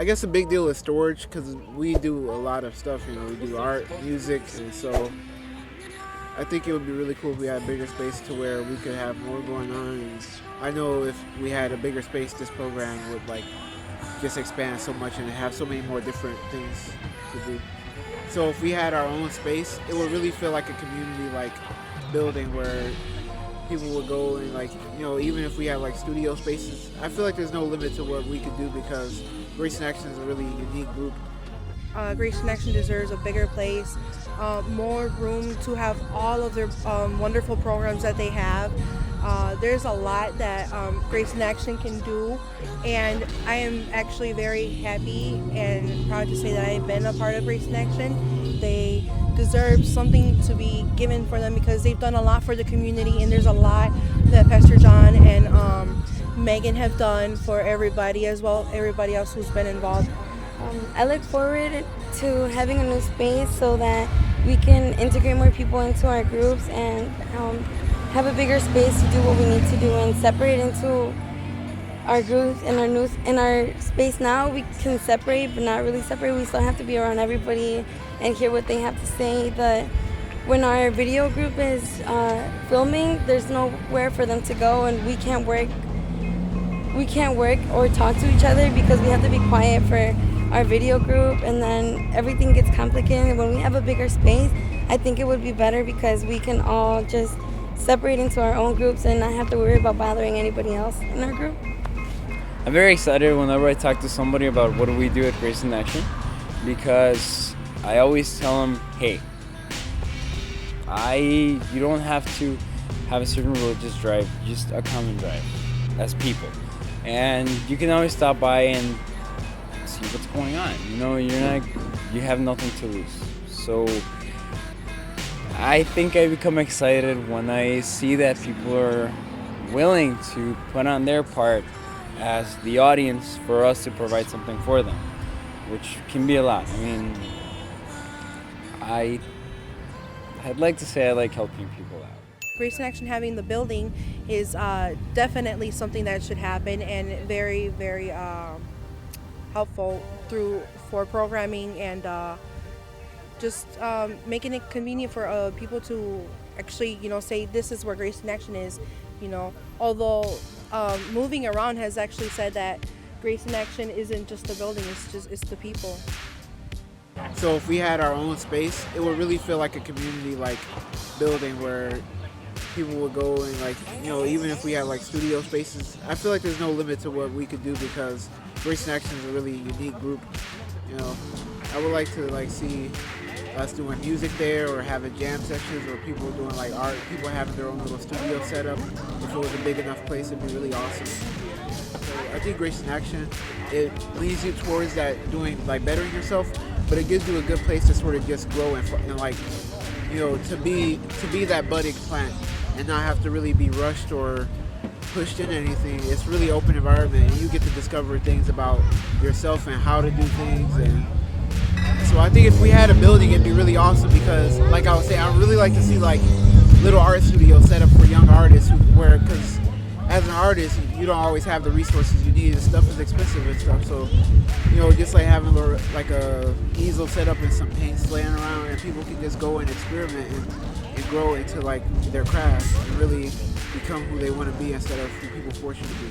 I guess a big deal is storage because we do a lot of stuff. We do art, music, and so I think it would be really cool if we had a bigger space to where we could have more going on. And I know if we had a bigger space, this program would just expand so much and have so many more different things to do. So if we had our own space, it would really feel like a community building where people would go and even if we had studio spaces, I feel like there's no limit to what we could do because Grace in Action is a really unique group. Grace in Action deserves a bigger place, more room to have all of their wonderful programs that they have. There's a lot that Grace in Action can do, and I am actually very happy and proud to say that I've been a part of Grace in Action. They deserve something to be given for them because they've done a lot for the community, and there's a lot that Pastor John and Megan have done for everybody as well, everybody else who's been involved. I look forward to having a new space so that we can integrate more people into our groups and have a bigger space to do what we need to do and separate into our groups. In our space now, we can separate, but not really separate. We still have to be around everybody and hear what they have to say. But when our video group is filming, there's nowhere for them to go, and we can't work or talk to each other because we have to be quiet for our video group, and then everything gets complicated. When we have a bigger space, I think it would be better because we can all just separate into our own groups and not have to worry about bothering anybody else in our group. I'm very excited whenever I talk to somebody about what do we do at Grace in Action, because I always tell them, hey, you don't have to have a certain religious drive, just a common drive as people. And you can always stop by and see what's going on. You have nothing to lose. So I think I become excited when I see that people are willing to put on their part as the audience for us to provide something for them, which can be a lot. I'd like to say I like helping people out. Grace in Action having the building is definitely something that should happen, and very, very helpful for programming and just making it convenient for people to actually, say this is where Grace in Action is. Although moving around has actually said that Grace in Action isn't just the building; it's the people. So if we had our own space, it would really feel like a community building where people would go and even if we had studio spaces, I feel like there's no limit to what we could do because Grace in Action is a really unique group. I would like to see us doing music there or having jam sessions or people doing art, people having their own little studio setup. If it was a big enough place, it'd be really awesome. So I think Grace in Action, it leads you towards that doing bettering yourself, but it gives you a good place to sort of just grow and to be that budding plant and not have to really be rushed or pushed into anything. It's really open environment, and you get to discover things about yourself and how to do things. And so I think if we had a building, it'd be really awesome because, like I was saying, I really like to see little art studios set up for young artists because as an artist, you don't always have the resources you need. The stuff is expensive and stuff. So, just having a easel set up and some paints laying around, and people can just go and experiment and grow into their craft and really become who they want to be instead of who people force you to be.